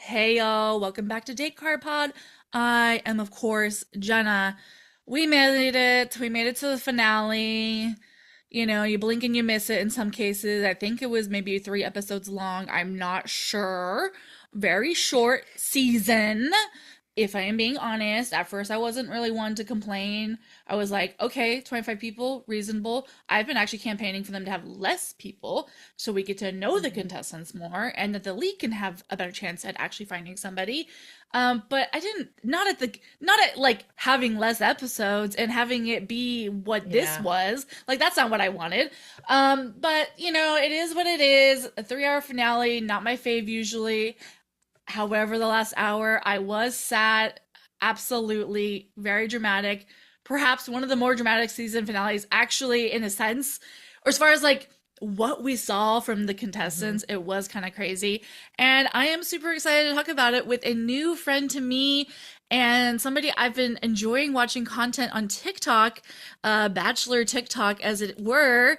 Hey y'all, welcome back to Date Card Pod. I am, of course, Jenna. We made it. We made it to the finale. You know, you blink and you miss it in some cases. I think it was maybe 3 episodes long. I'm not sure. Very short season. If I am being honest, at first I wasn't really one to complain. I was like, okay, 25 people, reasonable. I've been actually campaigning for them to have less people so we get to know the Mhm. contestants more and that the league can have a better chance at actually finding somebody. But I didn't, not at like having less episodes and having it be what this Yeah. was. Like, that's not what I wanted. But you know, it is what it is. A 3 hour finale, not my fave usually. However, the last hour, I was sad. Absolutely. Very dramatic. Perhaps one of the more dramatic season finales, actually, in a sense, or as far as like what we saw from the hmm contestants, it was kind of crazy. And I am super excited to talk about it with a new friend to me and somebody I've been enjoying watching content on TikTok, Bachelor TikTok, as it were.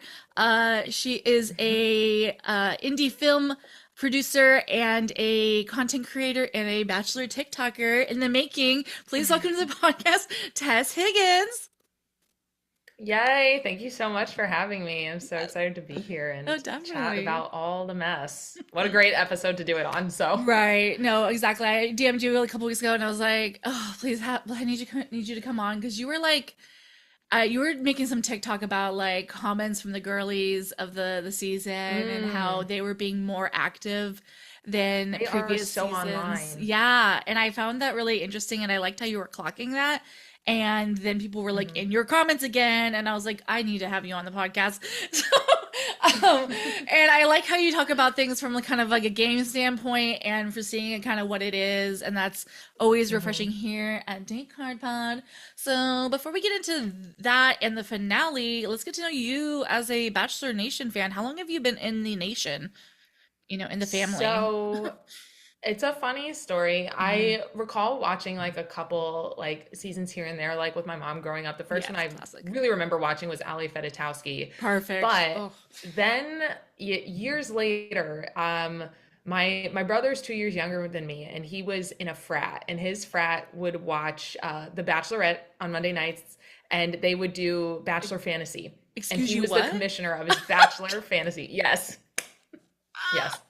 She is hmm a indie film producer and a content creator and a Bachelor TikToker in the making. Please welcome to the podcast, Tess Higgins. Yay. Thank you so much for having me. I'm so excited to be here Oh, and chat definitely. about all the mess. What a great episode to do it on. So, Right. No, exactly. I DM'd you a couple weeks ago and I was like, oh, please I need you to come on because you were like you were making some TikTok about like comments from the girlies of the season and how mm, they were being more active than they are previous so seasons. online. Yeah, and I found that really interesting and I liked how you were clocking that. And then people were like hmm in your comments again, and I was like, I need to have you on the podcast. So, and I like how you talk about things from like kind of like a game standpoint and for seeing it kind of what it is, and that's always hmm refreshing here at Date Card Pod. So, before we get into that and the finale, let's get to know you as a Bachelor Nation fan. How long have you been in the nation, in the family? So, it's a funny story. Hmm. I recall watching like a couple like seasons here and there, like with my mom growing up. The first one Yes, I classic. really remember watching was Ali Fedotowsky. Perfect. But Oh, then years later, my brother's 2 years younger than me, and he was in a frat, and his frat would watch The Bachelorette on Monday nights, and they would do Bachelor Fantasy, and excuse he you, was the what? commissioner of his Bachelor Fantasy. Yes, yes.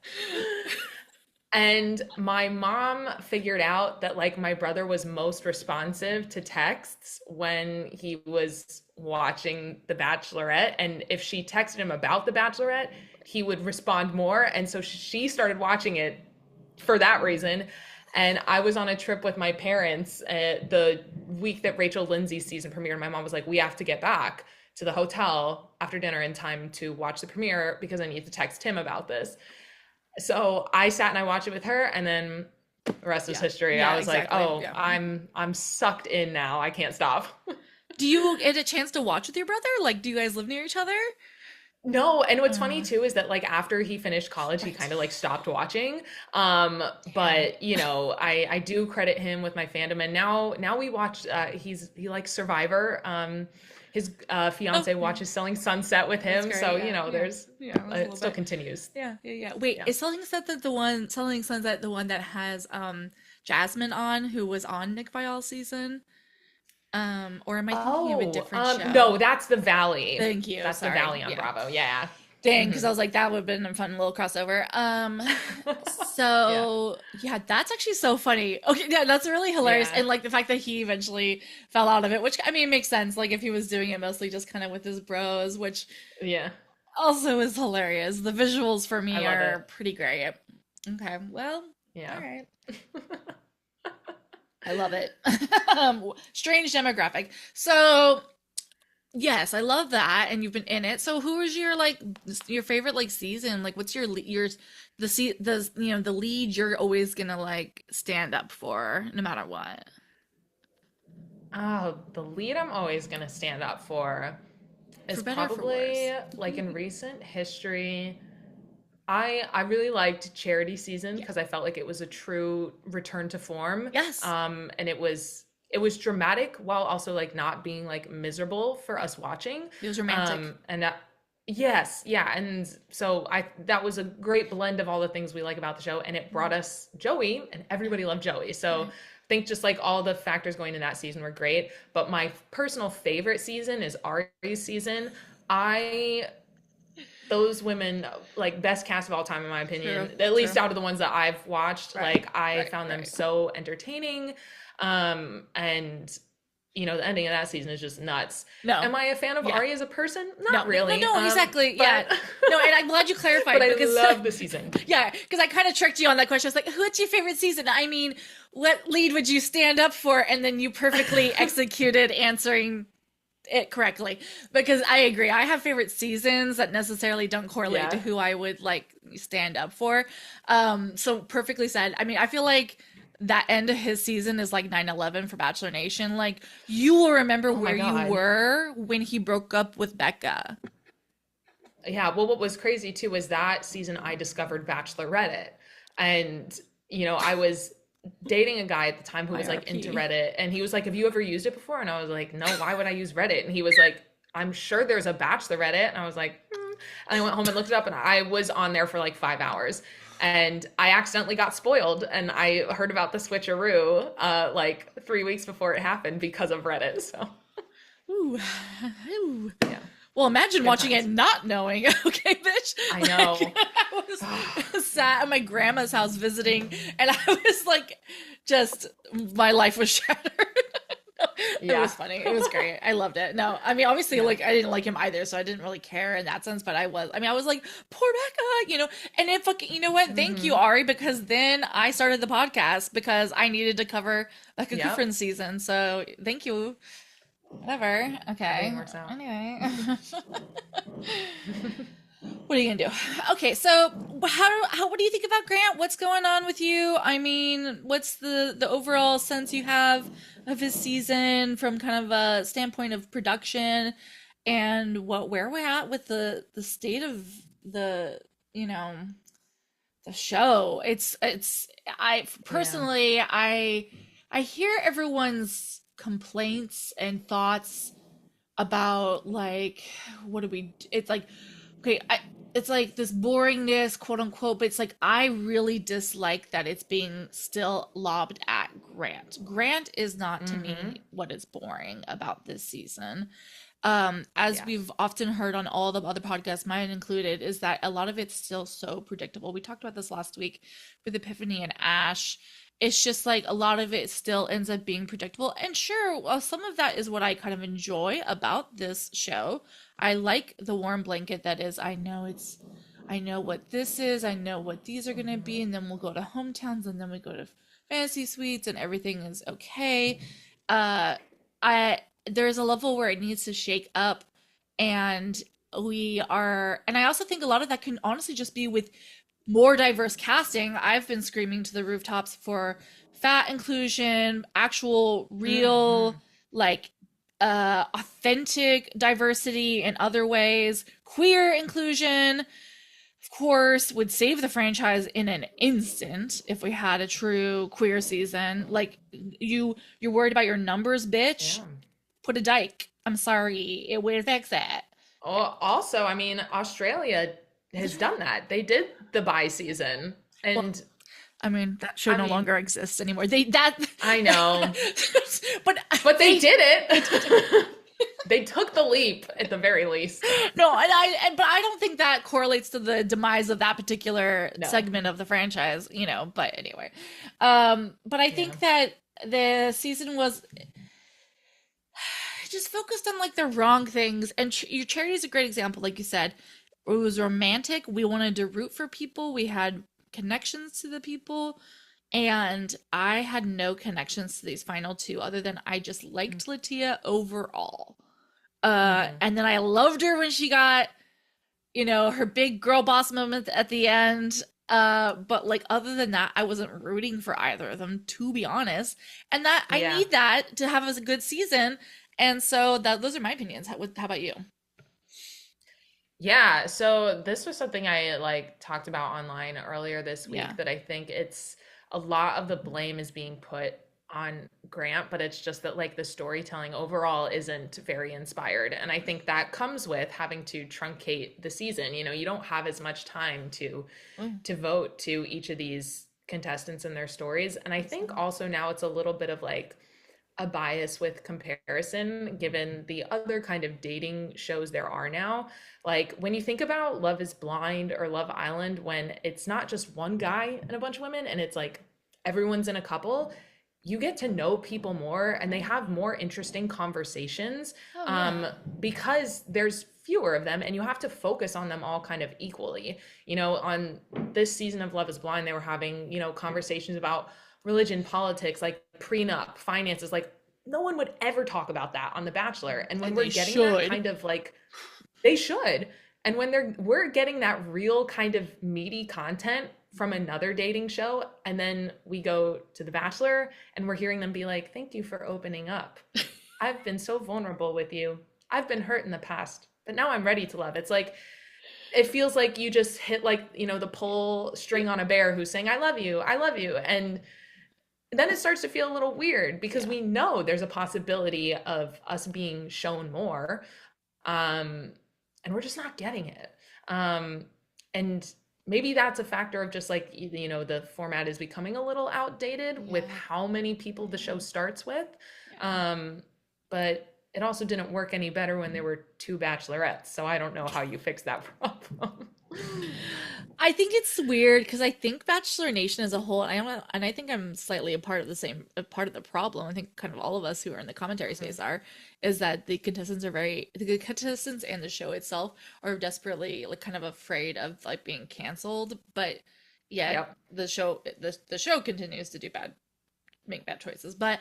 And my mom figured out that like my brother was most responsive to texts when he was watching The Bachelorette. And if she texted him about The Bachelorette, he would respond more. And so she started watching it for that reason. And I was on a trip with my parents the week that Rachel Lindsay's season premiered. My mom was like, we have to get back to the hotel after dinner in time to watch the premiere because I need to text him about this. So I sat and I watched it with her, and then the rest is Yeah. history. I Yeah, was like, exactly. oh, Yeah. I'm sucked in now. I can't stop. Do you get a chance to watch with your brother? Like, do you guys live near each other? No, and what's funny Uh, too is that like after he finished college, he right. kind of like stopped watching. Damn. But I do credit him with my fandom, and now we watch. He likes Survivor. His Oh, fiance yeah. watches Selling Sunset with That's him, so great. Yeah. Yeah. there's Yeah. It was a it little still bit. continues. Yeah. Yeah. Yeah. Wait, Yeah. is Selling Sunset the one that has Jasmine on, who was on Nick Viall season? Or am I thinking of a Oh, different show? no, that's the Valley. Thank you. That's the Sorry. Valley on Yeah. Bravo. Yeah. Dang, because hmm I was like, that would have been a fun little crossover. Yeah. So yeah, that's actually so funny. Okay, yeah, that's really hilarious. Yeah. And like the fact that he eventually fell out of it, which I mean makes sense. Like if he was doing it mostly just kind of with his bros, which Yeah. also is hilarious. The visuals for I me love it. are pretty great. Okay, well, all Yeah. right. I love it. Strange demographic. So yes, I love that, and you've been in it. So, who was your like your favorite like season? Like, what's your the lead you're always gonna like stand up for no matter what? Oh, the lead I'm always gonna stand up for For is better or for probably worse? like in recent history. I really liked Charity season Yeah. because I felt like it was a true return to form. Yes, And it was dramatic while also like not being like miserable for us watching. it was romantic. And that Yes, yeah, and so I that was a great blend of all the things we like about the show, and it brought us Joey, and everybody loved Joey. So I think just like all the factors going in that season were great. But my personal favorite season is Ari's season. I those women like best cast of all time in my True, opinion, at true. least out of the ones that I've watched. Right, Like I right, found them right. so entertaining, and the ending of that season is just nuts. No. Am I a fan of Yeah. Ari as a person? No, Not no, no, really, no, exactly. Yeah. but No, and I'm glad you but clarified I because, love the season. yeah, because I kind of tricked you on that question. I was like, what's your favorite season? I mean, what lead would you stand up for? And then you perfectly executed answering it correctly. Because I agree. I have favorite seasons that necessarily don't correlate to Yeah. who I would like stand up for. So perfectly said. I mean, I feel like that end of his season is like 9/11 for Bachelor Nation. Like, you will remember Oh my where you God. were when he broke up with Becca. Yeah, well, what was crazy too was that season I discovered Bachelor Reddit. And, I was dating a guy at the time who was like into IRP. Reddit. And he was like, "Have you ever used it before?" And I was like, "No, why would I use Reddit?" And he was like, "I'm sure there's a Bachelor Reddit." And I was like, "Hmm." And I went home and looked it up, and I was on there for like 5 hours. And I accidentally got spoiled. And I heard about the switcheroo like 3 weeks before it happened because of Reddit. So, Ooh. Ooh. yeah, Well, imagine good watching it times. not knowing. Okay, bitch. I Like, know. I was sat at my grandma's house visiting, and I was like, just my life was shattered. It Yeah. was funny. It was great. I loved it. No, I mean, obviously, Yeah. like, I didn't like him either, so I didn't really care in that sense. But I mean, I was like, poor Becca, and it fucking, you know what? Thank you, Hmm. Ari, because then I started the podcast because I needed to cover Becca Yep. Kufrin's season. So thank you. Whatever. Everything Okay. works out. Anyway. What are you gonna do? Okay, so what do you think about Grant? What's going on with you? I mean, what's the overall sense you have of his season from kind of a standpoint of production, and where we're at with the state of the you know the show? It's I Yeah. personally I hear everyone's complaints and thoughts about like what do we it's like okay it's like this boringness quote unquote, but it's like I really dislike that it's being still lobbed at Grant is not to Hmm. me what is boring about this season. As Yeah. we've often heard on all the other podcasts, mine included, is that a lot of it's still so predictable. We talked about this last week with Epiphany and Ash. It's just like a lot of it still ends up being predictable. And sure, well, some of that is what I kind of enjoy about this show. I like the warm blanket that is, I know what this is, I know what these are going to be, and then we'll go to hometowns, and then we go to fantasy suites, and everything is okay. Uh, I there's a level where it needs to shake up, and and I also think a lot of that can honestly just be with more diverse casting. I've been screaming to the rooftops for fat inclusion, actual Hmm. real like authentic diversity in other ways, queer inclusion, of course, would save the franchise in an instant if we had a true queer season. Like you're worried about your numbers, bitch. Yeah. Put a dyke. I'm sorry, it would fix it. Also, I mean, Australia has done that. They did the bi season. Well, And I mean, that show I no mean, longer exists anymore. They that, I know, but but they did they did it. it. They took the leap at the very least. No, but I don't think that correlates to the demise of that particular No. segment of the franchise, But anyway, but I Yeah. think that the season was just focused on like the wrong things, and your charity is a great example, like you said. It was romantic. We wanted to root for people. We had connections to the people, and I had no connections to these final two other than I just liked Latia overall. Mm-hmm. And then I loved her when she got, her big girl boss moment at the end. But like other than that, I wasn't rooting for either of them, to be honest. And that I Yeah. need that to have a good season. And so those are my opinions. How about you? Yeah, so this was something I like talked about online earlier this Yeah. week that I think it's a lot of the blame is being put on Grant, but it's just that like the storytelling overall isn't very inspired. And I think that comes with having to truncate the season. You know, you don't have as much time Oh, devote to each of these contestants and their stories. And I that's think also now it's a little bit of like a bias with comparison given the other kind of dating shows there are now. Like when you think about Love is Blind or Love Island, when it's not just one guy and a bunch of women and it's like everyone's in a couple, you get to know people more and they have more interesting conversations, oh um, yeah. because there's fewer of them and you have to focus on them all kind of equally. You know, on this season of Love is Blind, they were having, you know, conversations about religion, politics, like prenup, finances. Like no one would ever talk about that on The Bachelor. And when And we're they getting that should. kind of like, they should. And when we're getting that real kind of meaty content from another dating show, and then we go to The Bachelor and we're hearing them be like, "Thank you for opening up. I've been so vulnerable with you. I've been hurt in the past, but now I'm ready to love." It's like it feels like you just hit like, you know, the pull string on a bear who's saying, I love you. And then it starts to feel a little weird because Yeah. we know there's a possibility of us being shown more. Um, and we're just not getting it. And maybe that's a factor of just like, you know, the format is becoming a little outdated with Yeah. how many people the show starts with. Yeah. Um, but it also didn't work any better when there were two bachelorettes. So I don't know how you fix that problem. I think it's weird because I think Bachelor Nation as a whole, and I think I'm slightly a part of the problem. I think kind of all of us who are in the commentary Mhm. space are, is that the contestants and the show itself are desperately like kind of afraid of like being canceled, but yet Yep. the show continues to make bad choices. But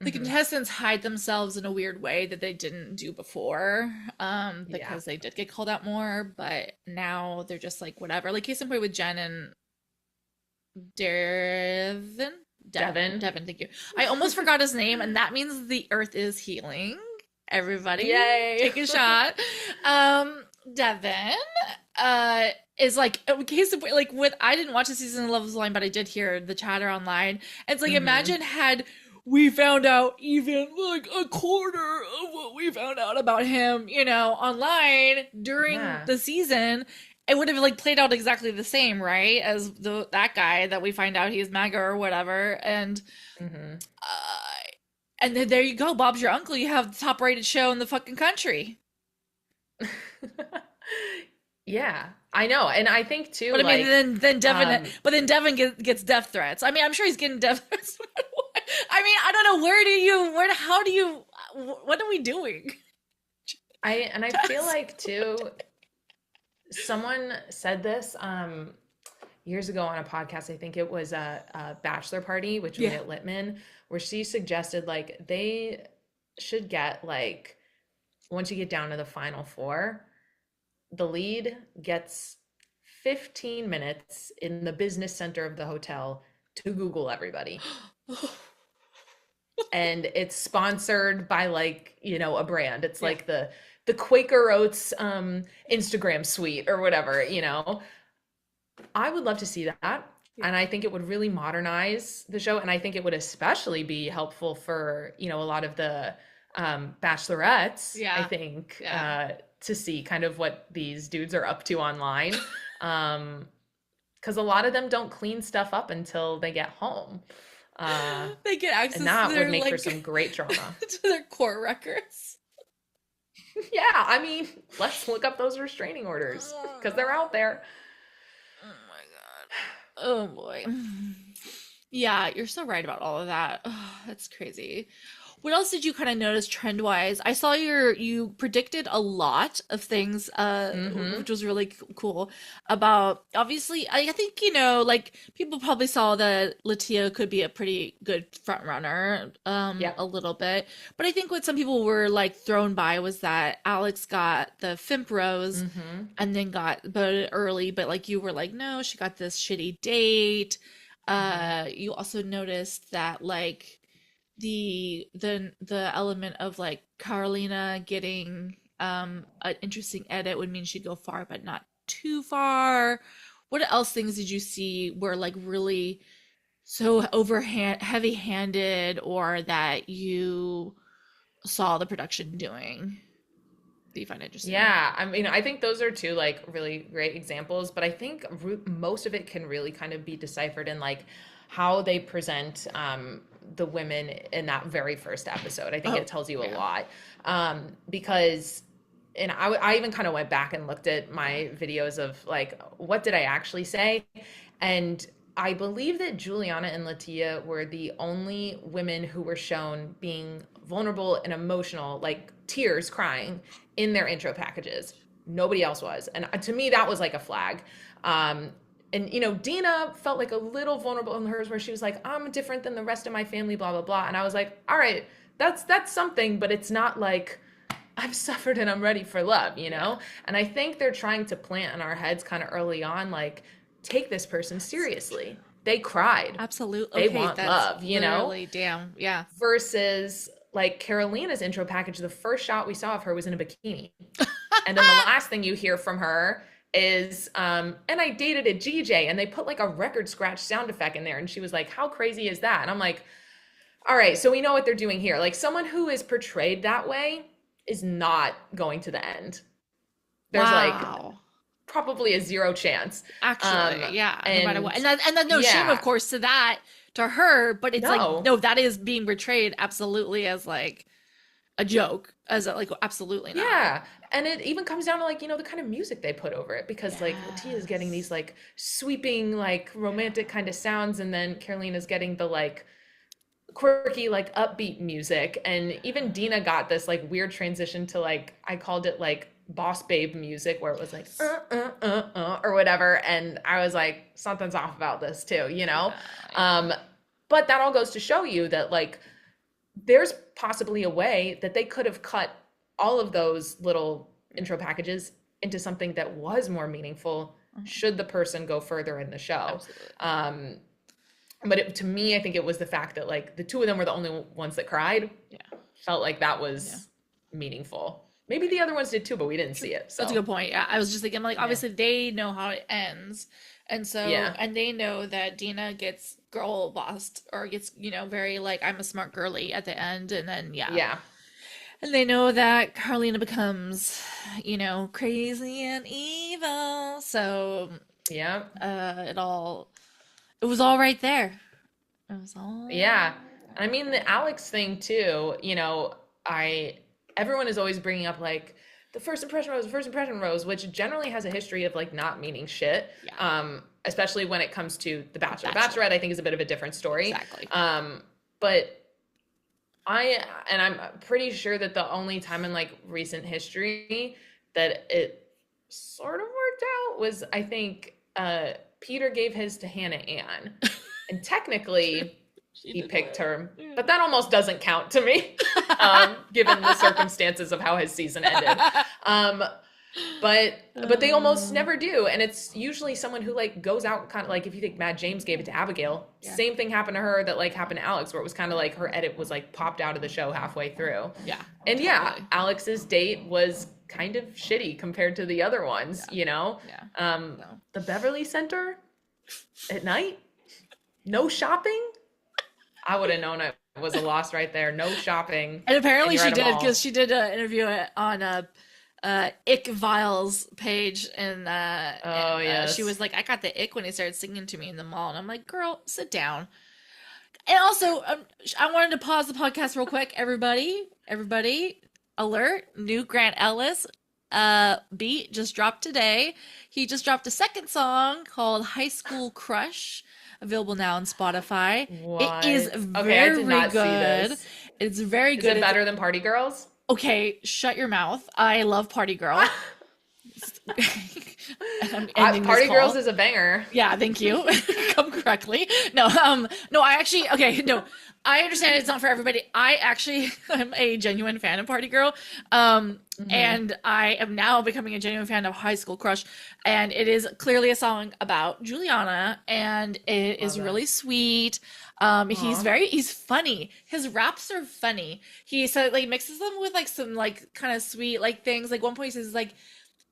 the Hmm. contestants hide themselves in a weird way that they didn't do before, Yeah. because they did get called out more, but now they're just like whatever. Like case in point with Jen and Devin. Devin. Devin, thank you. I almost forgot his name, and that means the earth is healing. Everybody, Yay. take a shot. Um, Devin, uh, is like in case of like with I didn't watch the season of Love is Blind, but I did hear the chatter online. It's like Hmm. imagine had we found out even like a quarter of what we found out about him, online during Yeah. the season, it would have like played out exactly the same, right? As that guy that we find out he's MAGA or whatever, Hmm. uh, and then there you go, Bob's your uncle. You have the top rated show in the fucking country. Yeah, I know. And I think too, But I mean, like, then um, Devin gets death threats. I mean, I'm sure he's getting death threats. No matter what. I mean, I don't know how do you, what are we doing? and I feel like too, someone said this years ago on a podcast. I think it was a bachelor party, which we Yeah. at Littman, where she suggested like they should get like once you get down to the final four, the lead gets 15 minutes in the business center of the hotel to Google everybody. And it's sponsored by like, you know, a brand. It's Yeah. like the Quaker Oats Instagram suite or whatever, you know. I would love to see that. Yeah. And I think it would really modernize the show. And I think it would especially be helpful for, you know, a lot of the bachelorettes, I Yeah. think, Yeah. to see kind of what these dudes are up to online. Because a lot of them don't clean stuff up until they get home. Uh, They get and access to that would their make for like some great drama. to their court records. Yeah, I mean, let's look up those restraining orders because they're out there. Oh my god. Oh boy. Yeah, you're so right about all of that. That's crazy. What else did you kind of notice trend wise? I saw you predicted a lot of things, Mm-hmm. which was really cool. About obviously, I think like people probably saw that Latia could be a pretty good front runner, a Yep. little bit. But I think what some people were like thrown by was that Alex got the Fimp Rose Mm-hmm. and then got voted early, but like you were like, no, she got this shitty date. Mm-hmm. You also noticed that like the element of like Carolina getting an interesting edit would mean she'd go far, but not too far. What else things did you see were like really so heavy-handed, or that you saw the production doing that you find interesting? Yeah, I mean, I think those are two like really great examples, but I think most of it can really kind of be deciphered in like how they present the women in that very first episode. I think it Oh, tells you a yeah. lot because, and I even kind of went back and looked at my videos of like, what did I actually say? And I believe that Juliana and Latia were the only women who were shown being vulnerable and emotional, like tears, crying in their intro packages. Nobody else was. And to me, that was like a flag. Um, and you know, Dina felt like a little vulnerable in hers where she was like, I'm different than the rest of my family, blah, blah, blah. And I was like, all right, that's something, but it's not like I've suffered and I'm ready for love, you Yeah. know? And I think they're trying to plant in our heads kind of early on, like, take this person seriously. They cried. Absolutely. They Okay, want that's love, you know? literally damn. Yeah. Versus like Carolina's intro package, the first shot we saw of her was in a bikini. And then the last thing you hear from her is, and I dated a GJ, and they put like a record scratch sound effect in there. And she was like, how crazy is that? And I'm like, all right, so we know what they're doing here. Like someone who is portrayed that way is not going to the end. There's like Wow. probably a zero chance. Actually, yeah, no matter what. And And then no shame, of yeah, course, to that, to her, but it's like, no, no, that is being portrayed absolutely as like a joke, as a, like, absolutely not. yeah. And it even comes down to like, you know, the kind of music they put over it because like Latia is getting Yes. these like sweeping, like romantic kind of sounds, and then Carolina's getting the like quirky, like upbeat music. And even Dina got this like weird transition to like, I called it like boss babe music where it was like, Yes. or whatever. And I was like, something's off about this too, you know? Yeah, yeah. Um, but that all goes to show you that like there's possibly a way that they could have cut all of those little intro packages into something that was more meaningful Mhm. should the person go further in the show. Absolutely. Um, but to me, I think it was the fact that like the two of them were the only ones that cried. Yeah. Felt like that Yeah. was meaningful. Maybe the other ones did too, but we didn't True. see it. That's a So good point. Yeah, I was just thinking, like, yeah, obviously they know how it ends, and so, yeah, and they know that Dina gets girl bossed, or gets, very like, I'm a smart girly at the end, and then yeah, yeah, and they know that Carlina becomes, crazy and evil. So, yeah, it was all right there. It was all yeah. I right mean, there. the Alex thing too. You know, I everyone is always bringing up like the first impression rose, which generally has a history of like not meaning shit. Yeah, Especially when it comes to The Bachelor. Bachelor. Bachelorette, I think, is a bit of a different story. Exactly. But I'm pretty sure that the only time in like recent history that it sort of worked out was I think Peter gave his to Hannah Ann. And technically She he did picked that. her, but that almost doesn't count to me, given the circumstances of how his season ended. Um, but they almost Um, never do, and it's usually someone who like goes out kind of like if you think Matt James gave it to Abigail, yeah, same thing happened to her that like happened to Alex, where it was kind of like her edit was like popped out of the show halfway through. yeah, And yeah, totally. Alex's date was kind of shitty compared to the other ones, Yeah, you know? yeah. Um, So, the Beverly Center at night, no shopping. I would have known it was a loss right there. No shopping, and and apparently you're she at a did, because mall. she did an interview on Ick Vile's page, Oh and she yes. was like, I got the ick when he started singing to me in the mall, and I'm like, girl, sit down. And also, I wanted to pause the podcast real quick. Everybody, alert! New Grant Ellis beat just dropped today. He just dropped a second song called "High School Crush," available now on Spotify. It is What? Okay, I did very not see good. this. It's very Is good. it It's better than Party Girls? okay. Shut your mouth. I love Party Girl. And I'm ending this Party Girls call. is a banger. Yeah, thank you. Come correctly. No, I actually, okay, no, I understand it's not for everybody. I actually am a genuine fan of Party Girl. Hmm. And I am now becoming a genuine fan of High School Crush. And it is clearly a song about Juliana, and it Love is that. really sweet. Aw. He's funny. His raps are funny. He said, like, mixes them with like some like kind of sweet like things. Like one point he says like,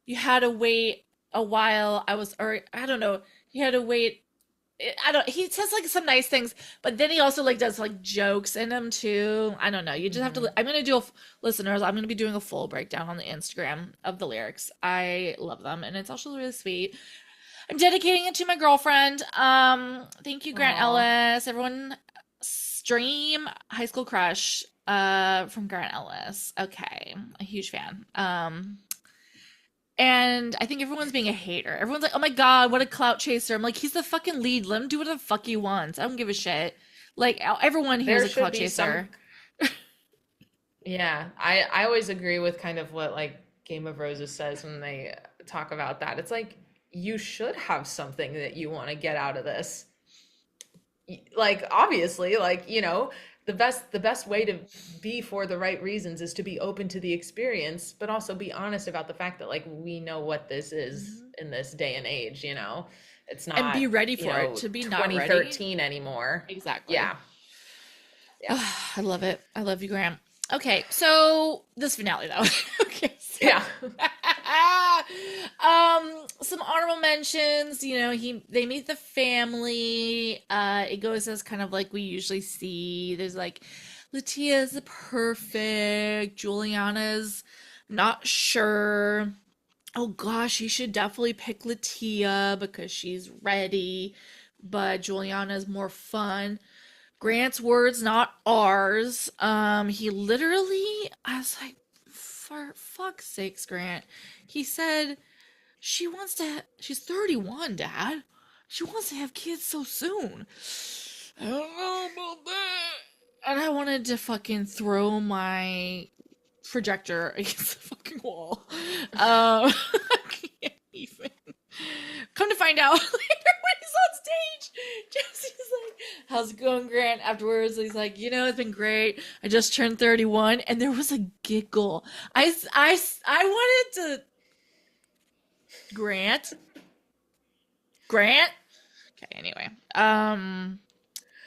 you had to wait a while. Or I don't know. You had to wait. I don't, he says like some nice things, but then he also like does like jokes in them too. I don't know. You just have to, Hmm. I'm gonna do listeners, I'm gonna be doing a full breakdown on the Instagram of the lyrics. I love them and it's also really sweet. I'm dedicating it to my girlfriend. Thank you, Grant Aw. Ellis. Everyone stream High School Crush from Grant Ellis. Okay. A huge fan. And I think everyone's being a hater. Everyone's like, oh my God, what a clout chaser. I'm like, he's the fucking lead. Let him do whatever the fuck he wants. I don't give a shit. Like, everyone here is There a should clout be some, chaser. yeah, I always agree with kind of what like Game of Roses says when they talk about that. It's like you should have something that you want to get out of this. Like obviously, like, the best way to be for the right reasons is to be open to the experience, but also be honest about the fact that like we know what this is Mhm. in this day and age, you know. It's And not, be ready for it. To be not ready. 2013 anymore. Exactly. Yeah. Yeah. I love it. I love you, Graham. Okay, so this finale though. Okay, so Yeah. some honorable mentions, they meet the family. It goes as kind of like we usually see. There's like Latia's the perfect, Juliana's not sure. Oh gosh, you should definitely pick Latia because she's ready, but Juliana's more fun. Grant's words, not ours. He literally, I was like, for fuck's sakes, Grant. He said she's 31, Dad. She wants to have kids so soon. I don't know about that. And I wanted to fucking throw my projector against the fucking wall. I can't even. Come to find out later when he's on stage, Jesse's like, "How's it going, Grant?" Afterwards, he's like, "It's been great. I just turned 31," and there was a giggle. I wanted to Grant, Grant. Okay, anyway,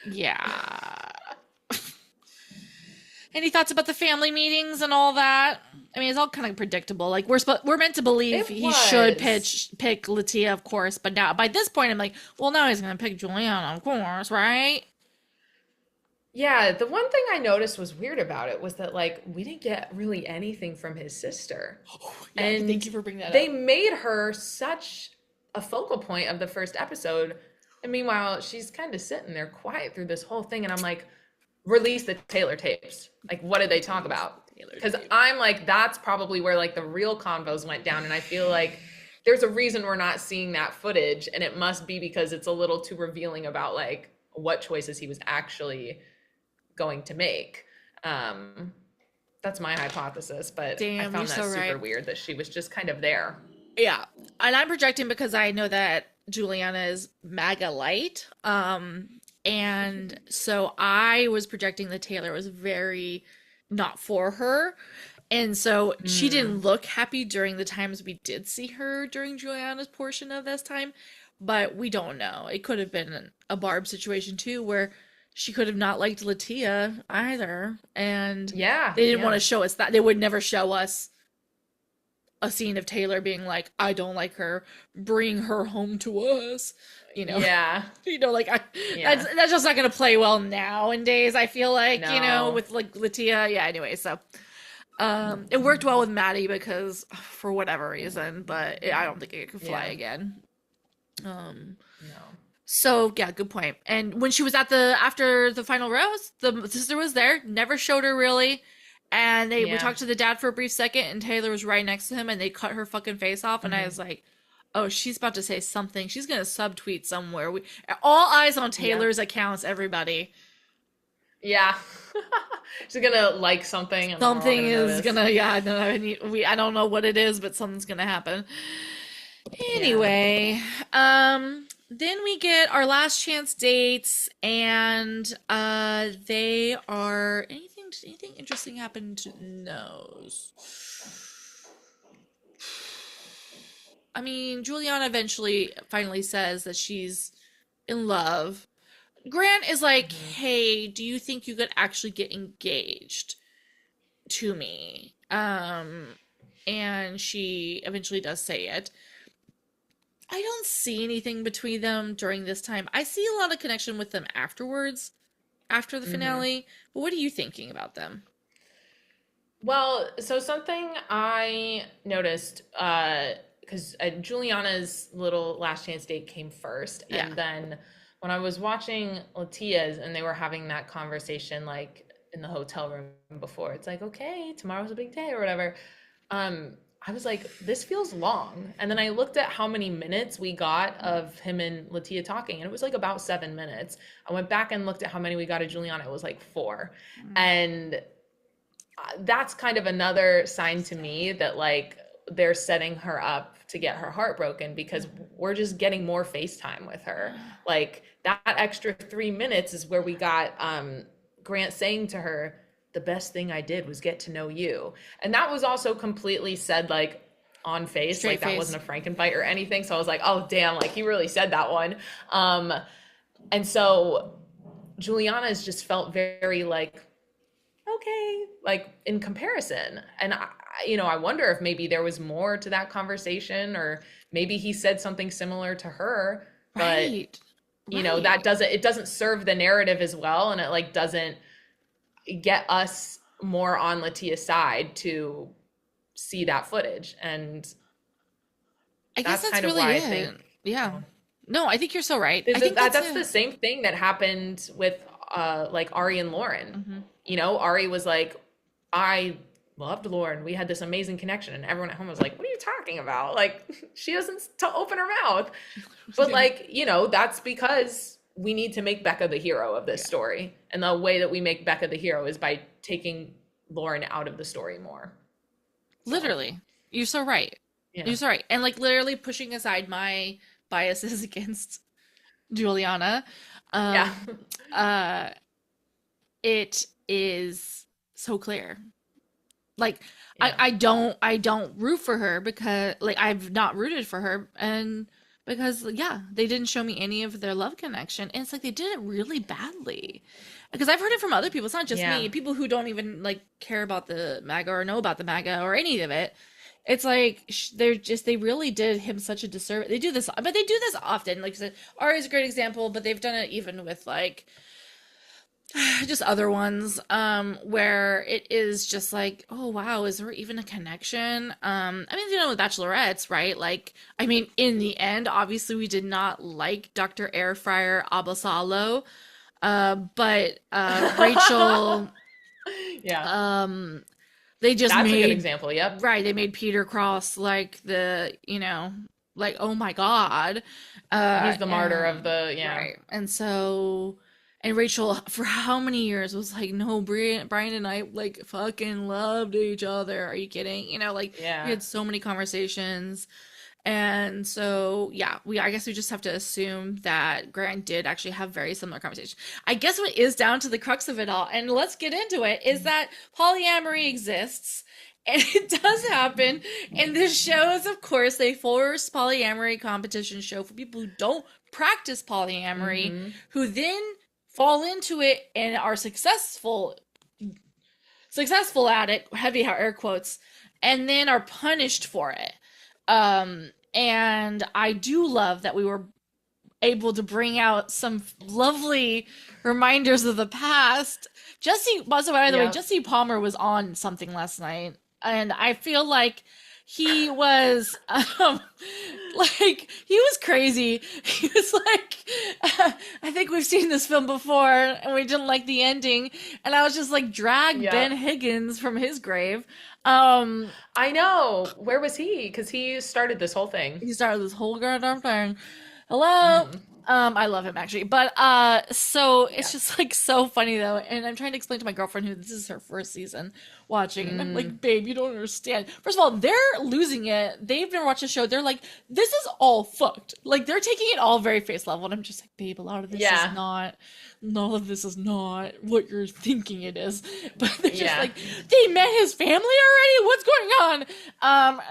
yeah. Any thoughts about the family meetings and all that? I mean, it's all kind of predictable. Like we're meant to believe It he should was. pick Latia, of course, but now by this point, I'm like, well, now he's gonna pick Juliana, of course, right? Yeah, the one thing I noticed was weird about it was that like we didn't get really anything from his sister. Yeah, thank And you for bringing that they up. made her such a focal point of the first episode. And meanwhile, she's kind of sitting there quiet through this whole thing. And I'm like, release the Taylor tapes. Like, what did they talk Release about? the Taylor Because tapes. I'm like, that's probably where like the real convos went down. And I feel like there's a reason we're not seeing that footage. And it must be because it's a little too revealing about like what choices he was actually going to make. Um, that's my hypothesis, but I Damn, you're found that so super right. weird that she was just kind of there. Yeah, and I'm projecting because I know that Juliana is MAGA light. And so I was projecting that Taylor was very not for her. And so she didn't Mm, look happy during the times we did see her during Juliana's portion of this time, but we don't know. It could have been a Barb situation too, where she could have not liked Latia either, and yeah, they didn't want yeah, to show us that. They would never show us a scene of Taylor being like, "I don't like her, bring her home to us," you know. yeah, Like yeah. that's just not gonna play well nowadays. I feel like No, with like Latia, yeah. Anyway, so it worked well with Maddie because for whatever reason, but I don't think it could fly yeah, again. Um, no, so yeah, good point. And when she was at the after the final rose, the sister was there, never showed her really. And we yeah. talked to the dad for a brief second, and Taylor was right next to him, and they cut her fucking face off, and I Hmm. was like, "Oh, she's about to say something. She's gonna subtweet somewhere." We all eyes on Yeah, Taylor's accounts. Everybody, yeah. She's gonna like something, and then we're all something gonna is notice. gonna. Yeah, no, I don't know what it is, but something's gonna happen. Yeah. Anyway, then we get our last chance dates, and they are anything interesting happened? No. I mean, Juliana eventually finally says that she's in love. Grant is like, Hmm. "Hey, do you think you could actually get engaged to me?" And she eventually does say it. I don't see anything between them during this time. I see a lot of connection with them afterwards, after the Hmm. finale. But what are you thinking about them? Well, so something I noticed, because Juliana's little last chance date came first, Yeah. and then when I was watching Latia's and they were having that conversation like in the hotel room before, it's like, okay, tomorrow's a big day or whatever. Um, I was like, this feels long. And then I looked at how many minutes we got of him and Latia talking, and it was like about 7 minutes. I went back and looked at how many we got of Juliana. It was like four. And that's kind of another sign to me that like they're setting her up to get her heart broken because we're just getting more FaceTime with her. Like that extra 3 minutes is where we got Grant saying to her, the best thing I did was get to know you. And that was also completely said like on face, Straight like that face. wasn't a Frankenbite or anything. So I was like, oh damn, like he really said that one. Um, and so Juliana's just felt very like okay, like in comparison. And I wonder if maybe there was more to that conversation or maybe he said something similar to her, but Right. Right. that doesn't serve the narrative as well and it like doesn't get us more on Latia's side to see that footage. And I guess that's that's kind of really why I it. think Yeah. No, I think you're so right. I is think that that's that's the it. same thing that happened with like Ari and Lauren. Hmm. Ari was like, I loved Lauren. We had this amazing connection, and everyone at home was like, "What are you talking about? Like, she doesn't to open her mouth." But Yeah. like, that's because we need to make Becca the hero of this Yeah. story, and the way that we make Becca the hero is by taking Lauren out of the story more. So Literally. You're so right. yeah, You're so right. And like literally pushing aside my biases against Juliana. yeah, Um uh it is so clear. Like yeah, I don't root for her because like I've not rooted for her and because yeah, they didn't show me any of their love connection and it's like they did it really badly. Because I've heard it from other people, it's not just yeah, me, people who don't even like care about the MAGA or know about the MAGA or any of it. It's like they really did him such a disservice. They do this, but they do this often. Like I said, Ari's a great example, but they've done it even with like just other ones where it is just like, oh wow, is there even a connection? I mean, with bachelorettes, right? Like, I mean, in the end, obviously we did not like Dr. Airfryer Abasalo, but Rachel, yeah. um they just That's a good made, example. Yep. right, they made Peter Cross like like oh my god. He's the martyr of And the, yeah. right. And so and Rachel for how many years was like, no, Brian and I like fucking loved each other. Are you kidding? Like we Yeah. had so many conversations. And so, yeah, I guess we just have to assume that Grant did actually have very similar conversations. I guess what is down to the crux of it all, and let's get into it, is that polyamory exists. And it does happen. And this show is, of course, a forced polyamory competition show for people who don't practice polyamory, Mm-hmm. who then fall into it and are successful at it, heavy air quotes, and then are punished for it. And I do love that we were able to bring out some lovely reminders of the past. By the way, Yep. Jesse Palmer was on something last night, and I feel like he was like he was crazy. He was like, I think we've seen this film before, and we didn't like the ending. And I was just like, drag Ben Yep. Higgins from his grave. Um, I know. Where was he? Because he started this whole thing. he started this whole goddamn thing. Hello. Hmm. I love him actually. But so it's Yeah. just like so funny though. And I'm trying to explain to my girlfriend who this is her first season watching, and I'm Mm. like, babe, you don't understand. First of all, they're losing it. They've never watched the show. They're like, this is all fucked. Like they're taking it all very face level. And I'm just like, babe, a lot of this is Yeah. not none of this is not what you're thinking it is. But they're just Yeah. like, they met his family already? What's going on?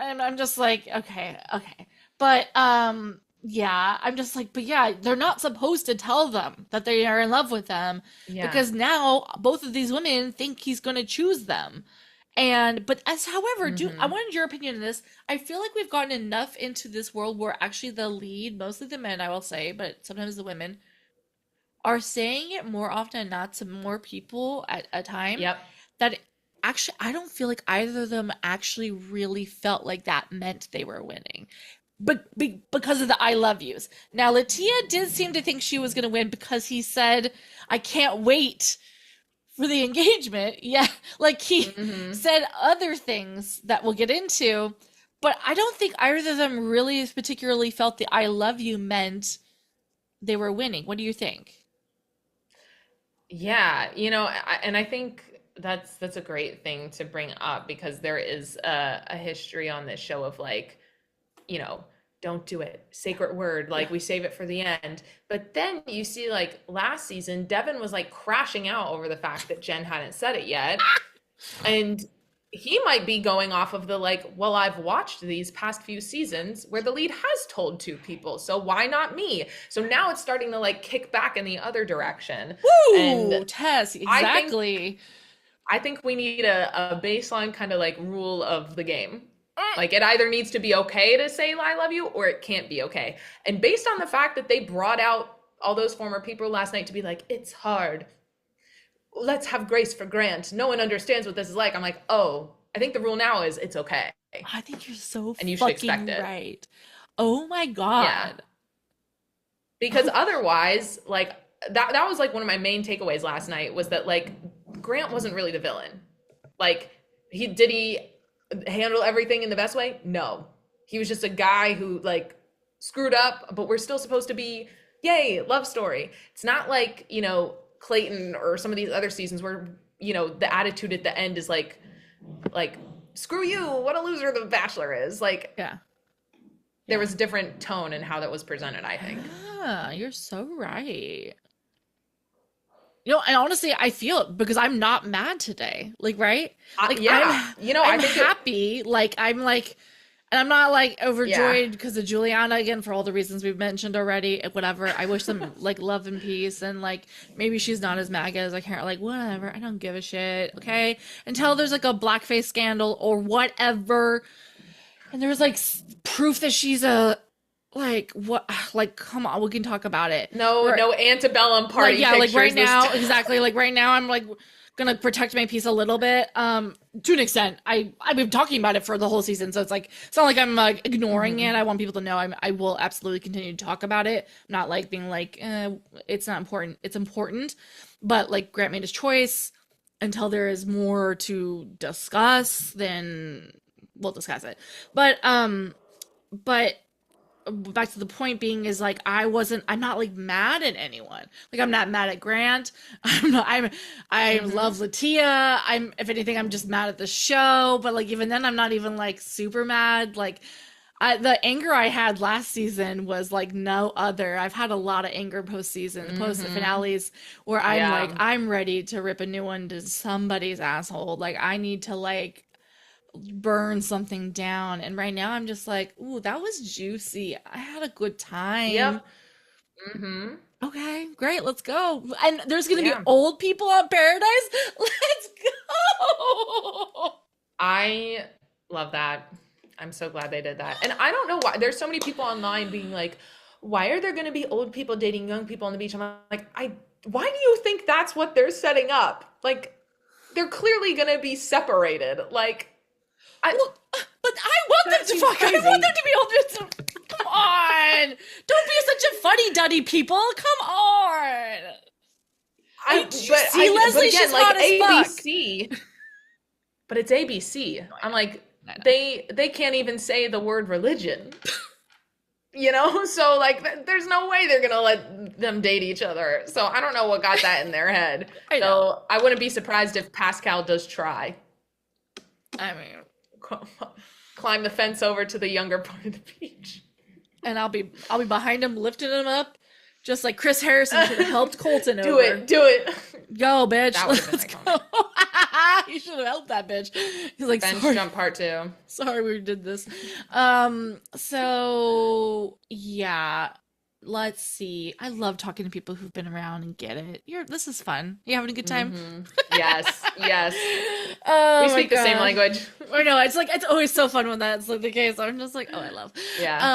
And I'm just like, okay, okay. But yeah, I'm just like, but yeah, they're not supposed to tell them that they are in love with them Yeah. because now both of these women think he's going to choose them. And but as however, do I Hmm. wanted your opinion on this. I feel like we've gotten enough into this world where actually the lead, mostly the men, I will say, but sometimes the women, are saying it more often than not to more people at a time Yep. that actually I don't feel like either of them actually really felt like that meant they were winning. But because of the I love yous. Now, Latia did seem to think she was going to win because he said, I can't wait for the engagement. Yeah, like he Hmm. said other things that we'll get into, but I don't think either of them really particularly felt the I love you meant they were winning. What do you think? Yeah, and I think that's a great thing to bring up because there is a history on this show of like, you know, don't do it. Sacred word, Yeah. like we save it for the end. But then you see like last season, Devin was like crashing out over the fact that Jen hadn't said it yet. And he might be going off of the like, well, I've watched these past few seasons where the lead has told two people, so why not me? So now it's starting to like kick back in the other direction. And Woo! Tess, I think exactly. I think we need a baseline kind of like rule of the game. Like it either needs to be okay to say I love you or it can't be okay. And based on the fact that they brought out all those former people last night to be like, it's hard. Let's have grace for Grant. No one understands what this is like. I'm like, oh, I think the rule now is it's okay. I think you're so And you should expect fucking it. right. Oh my Yeah. God. Because otherwise, like that was like one of my main takeaways last night was that like Grant wasn't really the villain. Like he handle everything in the best way? No. He was just a guy who like screwed up, but we're still supposed to be yay, love story. It's not like, Clayton or some of these other seasons where, the attitude at the end is like screw you, what a loser the Bachelor is. Like Yeah. there Yeah. was a different tone in how that was presented, I think. Yeah, you're so right. And honestly, I feel it because I'm not mad today. Like, right? Like Yeah, I I'm think it. happy. Like I'm like and I'm not like Yeah. overjoyed because of Juliana again for all the reasons we've mentioned already. Whatever. I wish them like love and peace and like maybe she's not as MAGA as I can't like whatever. I don't give a shit. Okay. Until there's like a blackface scandal or whatever. And there's like proof that she's a like what like come on we can talk about it. No, Right. no antebellum Like party yeah, like right pictures this now, time. exactly. Like right now, I'm like gonna protect my peace a little bit. To an extent, I've been talking about it for the whole season, so it's not like I'm like ignoring it. Hmm. I want people to know I will absolutely continue to talk about it. I'm not like being like it's not important. It's important, but like Grant made his choice. Until there is more to discuss, then we'll discuss it. But back to the point being is like I'm not like mad at anyone. Like I'm not mad at Grant. I Hmm. love Latia. If anything I'm just mad at the show, but like even then I'm not even like super mad. Like the anger I had last season was like no other. I've had a lot of anger post Hmm. finales where I'm like Yeah. I'm ready to rip a new one to somebody's asshole. Like I need to like burn something down. And right now I'm just like, ooh, that was juicy. I had a good time. Yep. Hmm. Okay, great, let's go. And there's gonna be Yeah. old people on Paradise. Let's go. I love that. I'm so glad they did that. And I don't know why there's so many people online being like, why are there going to be old people dating young people on the beach? I'm like, why do you think that's what they're setting up? Like, they're clearly going to be separated. Like, I Well, but I want that them to seems fuck. I want them crazy. to be old. Come on. Don't be such a fuddy duddy, people. Come on. Did you see But Leslie? again, She's like hot as fuck. ABC, but it's ABC. No, I I'm know. like, I know. they can't even say the word religion. So like there's no way they're gonna let them date each other, so I don't know what got that in their head, I know. though I wouldn't be surprised if Pascal does try I mean, climb the fence over to the younger part of the beach. and I'll be behind him, lifting him up, just like Chris Harrison should have helped Colton Do over. it, do it. Go, bitch. That would have been Let's go. iconic. You should have helped that bitch. He's like, Bench sorry, jump part two. sorry we did this. So yeah. let's see. I love talking to people who've been around and get it. This is fun. You having a good time? Mm-hmm. Yes, yes. We Oh my speak the same God. language. I know, it's like it's always so fun when that's like the case. I'm just like, oh, I love. Yeah.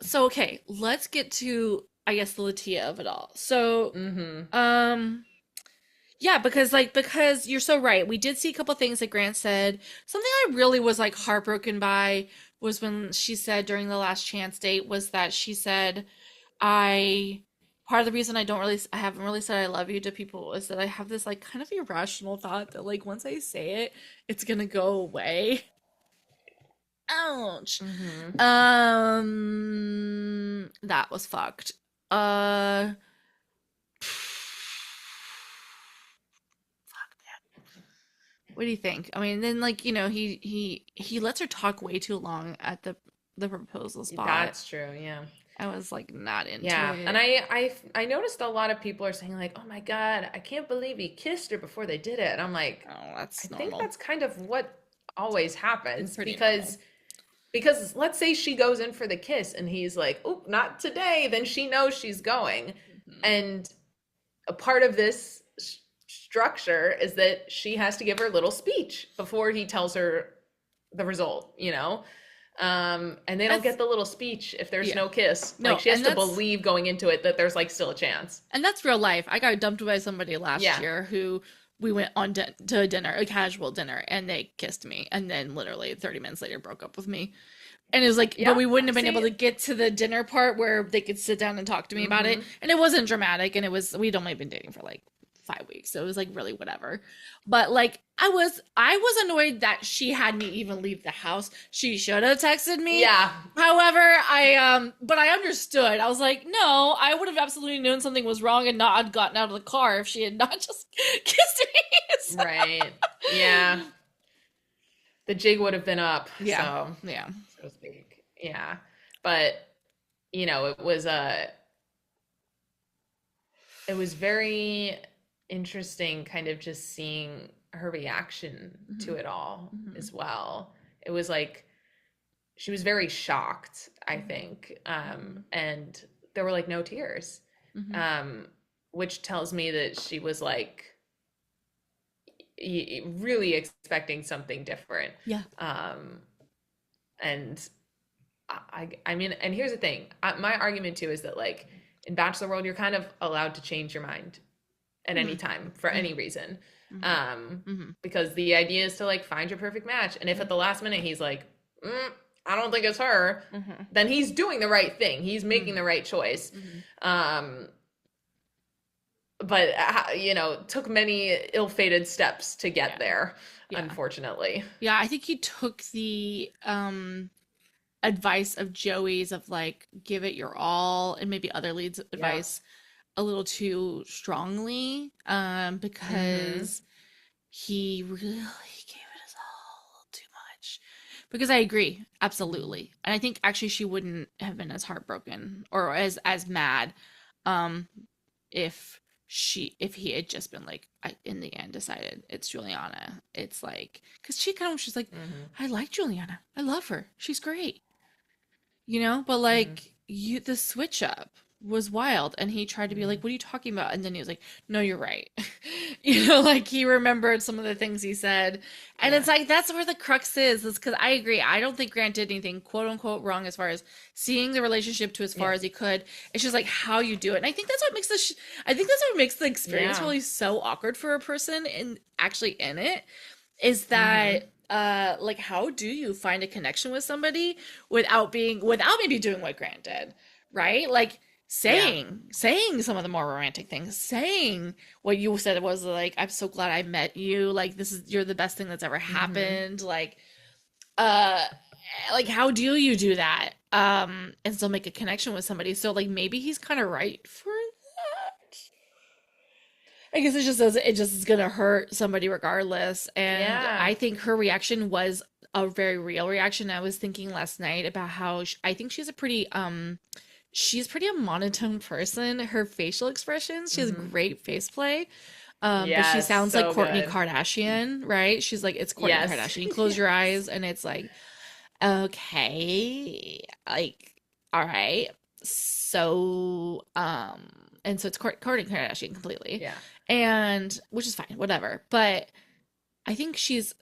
So okay, let's get to I guess the Latia of it all. So, Mm-hmm. um, yeah, because you're so right. We did see a couple things that Grant said. Something I really was like heartbroken by was when she said during the last chance date was that she said I part of the reason I haven't really said I love you to people is that I have this like kind of irrational thought that like once I say it, it's gonna go away. Ouch. Mm-hmm. That was fucked. Uh, what do you think? I mean, then like, he lets her talk way too long at the proposal spot. That's true. Yeah. I was like not into Yeah. And it. I noticed a lot of people are saying like, "Oh my God, I can't believe he kissed her before they did it." And I'm like, Oh, I that's think normal. that's kind of what always It's happens pretty normal. because let's say she goes in for the kiss and he's like, "Oh, not today." Then she knows she's going. Mhm. And a part of this structure is that she has to give her little speech before he tells her the result, you know? And they don't That's get the little speech if there's yeah. no kiss. Like No, she has and to believe going into it that there's like still a chance. that's real life. I got dumped by somebody last Yeah. year who we went on to a dinner, a casual dinner, and they kissed me, and then literally 30 minutes later broke up with me. And it was like, but Yeah. we wouldn't have been able See? to get to the dinner part where they could sit down and talk to me about it. Mm-hmm. And it wasn't dramatic, and we'd only been dating for like 5 weeks, so it was like really whatever. But like I was annoyed that she had me even leave the house. She should have texted me. Yeah. However, but I understood. I was like, no, I would have absolutely known something was wrong and not gotten out of the car if she had not just kissed me. So, Right. Yeah. The jig would have been up, yeah, so yeah, so to speak. Yeah. But it was very interesting kind of just seeing her reaction hmm to it all hmm as well. It was like she was very shocked, I think. hmm And there were like no tears. hmm Um, which tells me that she was like really expecting something different. yeah, Um, and I mean, and here's the thing. My argument too is that like in Bachelor World, you're kind of allowed to change your mind at any hmm time for hmm any reason. hmm Um, hmm because the idea is to like find your perfect match. And if at the last minute he's like, I don't think it's her, hmm then he's doing the right thing. He's making hmm the right choice. hmm Um, but took many ill-fated steps to get yeah, there, yeah, unfortunately. yeah. I think he took the advice of Joey's of like give it your all, and maybe other leads Yeah. advice a little too strongly, Mm-hmm. because he really gave it his all a little too much. Because I agree, absolutely. And I think actually she wouldn't have been as heartbroken or as mad, um, if he had just been like, in the end decided it's Juliana. It's like, because she's like, Mm-hmm. I like Juliana. I love her. She's great. But Mm-hmm. like the switch up was wild, and he tried to be like, Mm-hmm. what are you talking about? And then he was like, no, you're right. Like he remembered some of the things he said. And Yeah. it's like that's where the crux is because I agree. I don't think Grant did anything quote unquote wrong as far as seeing the relationship to as far Yeah. as he could. It's just like how you do it. And I think that's what makes I think that's what makes the experience Yeah. really so awkward for a person and actually in it is Mm-hmm. that like how do you find a connection with somebody without maybe doing what Grant did, right? Like Yeah. saying some of the more romantic things, saying what you said was like, I'm so glad I met you, like you're the best thing that's ever Mm-hmm. happened, uh like how do you do that and still make a connection with somebody? So like maybe he's kind of right for that. I guess it just is gonna hurt somebody regardless. And Yeah. I think her reaction was a very real reaction. I was thinking last night about how I think she's pretty a monotone person. Her facial expressions, she has Mm-hmm. great face play. But she Yes. sounds like So Kourtney good. Kardashian, right? She's like, it's Kourtney Yes. Kardashian. You close your eyes and it's like, okay, like, all right. So, and so it's Kourtney Kardashian completely, Yeah. and which is fine, whatever. But I think she's,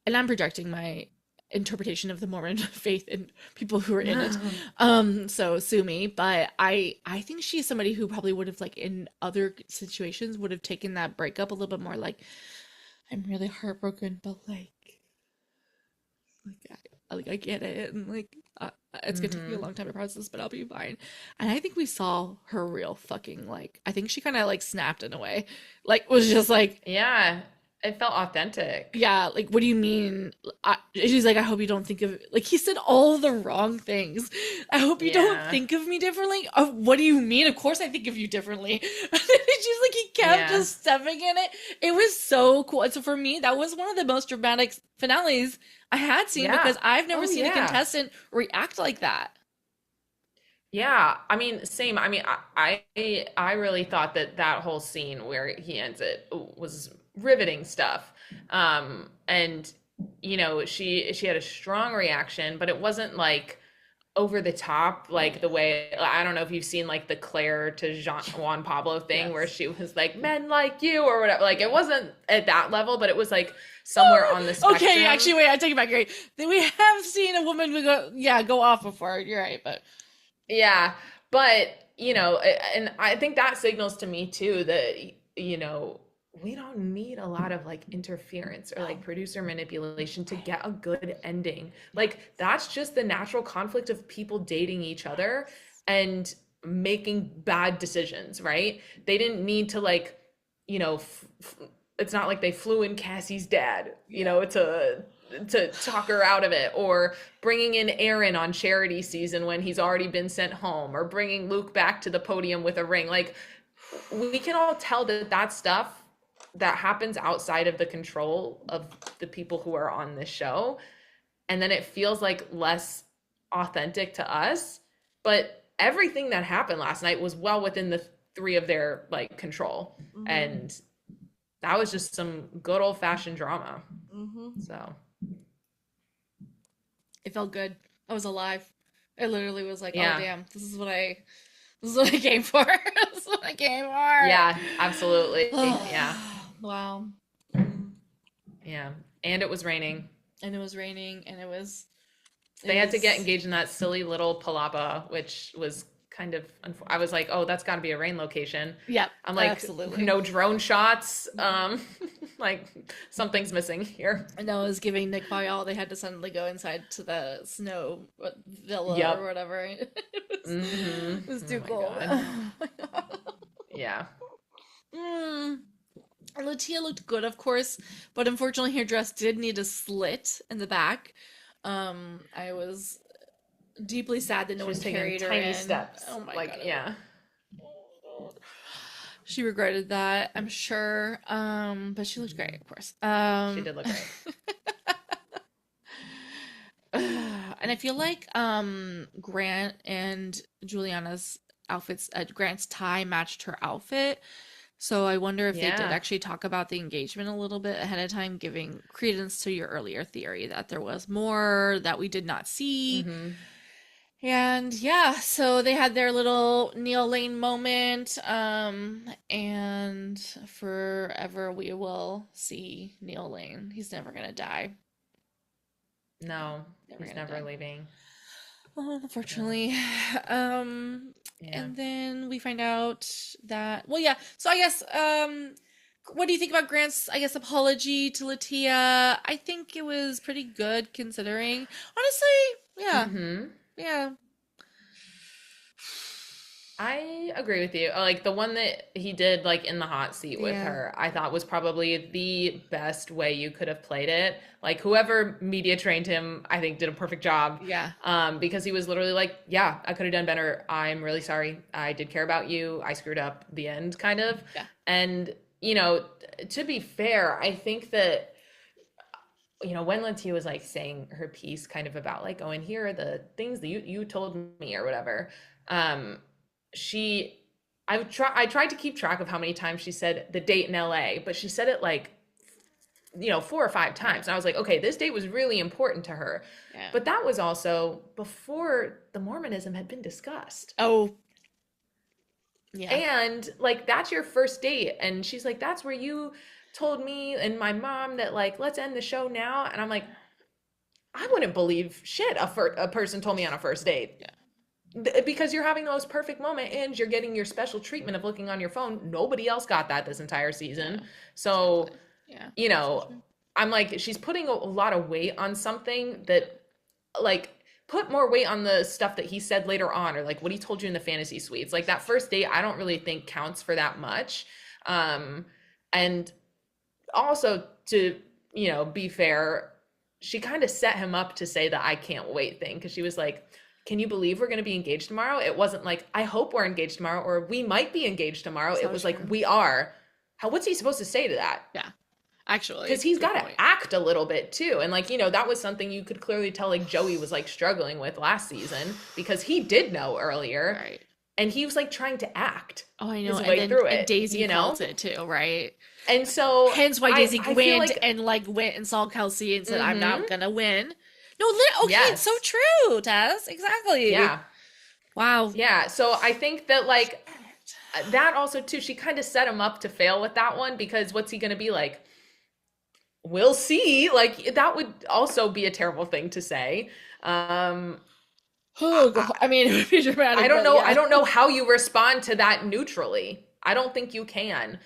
and I'm projecting my interpretation of the Mormon faith and people who are in it. So sue me, but I think she's somebody who probably would have, like, in other situations would have taken that breakup a little bit more like, I'm really heartbroken, but like I get it, and like it's gonna take me a Hmm. long time to process, but I'll be fine. And I think we saw her real fucking, like, I think she kind of like snapped in a way, like was just like, Yeah, it felt authentic. yeah, like, what do you mean? She's like, I hope you don't think of, like, he said all the wrong things. I hope you don't Yeah. think of me differently. What do you mean? Of course I think of you differently. She's like, he kept Yeah. just stepping in it. It was so cool. And so for me, that was one of the most dramatic finales I had seen, Yeah. because I've never Oh seen a yeah. contestant react like that. Yeah, I mean, same. I mean, I really thought that that whole scene where he ends it was riveting stuff. And she had a strong reaction, but it wasn't like over the top, like the way, I don't know if you've seen like the Claire to Jean Juan Pablo thing where Yes. she was like men like you or whatever. Like it wasn't at that level, but it was like somewhere on the Okay, spectrum. actually, wait, I take it back. Great. Then we have seen a woman go off before. You're right, but Yeah, but and I think that signals to me too that we don't need a lot of like interference or like no. producer manipulation to Right. get a good ending. Yes. Like that's just the natural conflict of people dating each other and making bad decisions, right? They didn't need to like, it's not like they flew in Cassie's dad, Yeah. to talk her out of it, or bringing in Aaron on charity season when he's already been sent home, or bringing Luke back to the podium with a ring. Like we can all tell that that stuff that happens outside of the control of the people who are on this show, and then it feels like less authentic to us. But everything that happened last night was well within the three of their like control, Mm-hmm. and that was just some good old fashioned drama. Mm-hmm. So It felt good. I was alive. I literally was like, oh yeah, damn, this is what I came for. This is what I came yeah, for. absolutely, yeah, Wow. Mm. yeah. And it was raining. And it was raining, and it They had to get was engaged in that silly little palapa, which was kind of. I was like, oh, that's got to be a rain location. yep, I'm like, absolutely. no drone shots. Like something's missing here. And that was giving Nick Viall. They had to suddenly go inside to the snow villa or Yep. whatever. Mm-hmm. It was Oh too my cold. god. Oh my god. Yeah. Mm. Latia looked good, of course, but unfortunately her dress did need a slit in the back. I was deeply sad that no She one was taking carried her tiny in. steps. Oh my Like, god, yeah. she regretted that, I'm sure. But she looked great, of course. She did look great. And I feel like Grant and Juliana's outfits, Grant's tie matched her outfit. So I wonder if they did Yeah. actually talk about the engagement a little bit ahead of time, giving credence to your earlier theory that there was more that we did not see. Mm-hmm. And yeah, so they had their little Neil Lane moment. And forever we will see Neil Lane. He's never gonna die. No, Never he's gonna never die. leaving. Oh, No. unfortunately. Um, Yeah. and then we find out that, well, yeah. So I guess, what do you think about Grant's, I guess, apology to Latia? I think it was pretty good considering. Honestly, yeah, Mm-hmm. yeah, I agree with you. Like the one that he did like in the hot seat with yeah, her, I thought was probably the best way you could have played it. Like whoever media trained him, I think did a perfect job. yeah, Because he was literally like, yeah, I could have done better. I'm really sorry. I did care about you. I screwed up, the end kind of. yeah. And, to be fair, I think that when Latia was like saying her piece kind of about like, oh, and here are the things that you told me or whatever. Um, she I tried to keep track of how many times she said the date in LA, but she said it like 4 or 5 Yeah. times. And I was like, okay, this date was really important to her. Yeah. But that was also before the Mormonism had been discussed. Oh, yeah. And like, that's your first date. And she's like, that's where you told me and my mom that, like, let's end the show now. And I'm like, I wouldn't believe shit a person told me on a first date. Because you're having the most perfect moment and you're getting your special treatment of looking on your phone. Nobody else got that this entire season. Yeah, So, exactly. Yeah. you So know, true. I'm like, she's putting a lot of weight on something that, like, put more weight on the stuff that he said later on, or like what he told you in the fantasy suites. Like, that first date, I don't really think counts for that much. And also, to, be fair, she kind of set him up to say the I can't wait thing, because she was like, can you believe we're going to be engaged tomorrow? It wasn't like, I hope we're engaged tomorrow, or we might be engaged tomorrow. So It was like, true. we are. What's he supposed to say to that? Yeah. Actually, Because he's good got to point. act a little bit too. And like, that was something you could clearly tell, like, Joey was like struggling with last season, because he did know earlier, Right. and he was like trying to act Oh, I know. his And way then through and it, Daisy you know? felt it too, right? And so Hence why I, Daisy I feel went like, and went and saw Kelsey and said, "I'm mm-hmm, not gonna win." No, okay, it's so yes, true, Tess. Exactly. yeah, Wow. yeah. So I think that, like, that also too, she kind of set him up to fail with that one, because what's he going to be like? We'll see. Like, that would also be a terrible thing to say. Oh, I, God. I mean, it would be I dramatic, don't but know. I yeah. don't know how you respond to that neutrally. I don't think you can,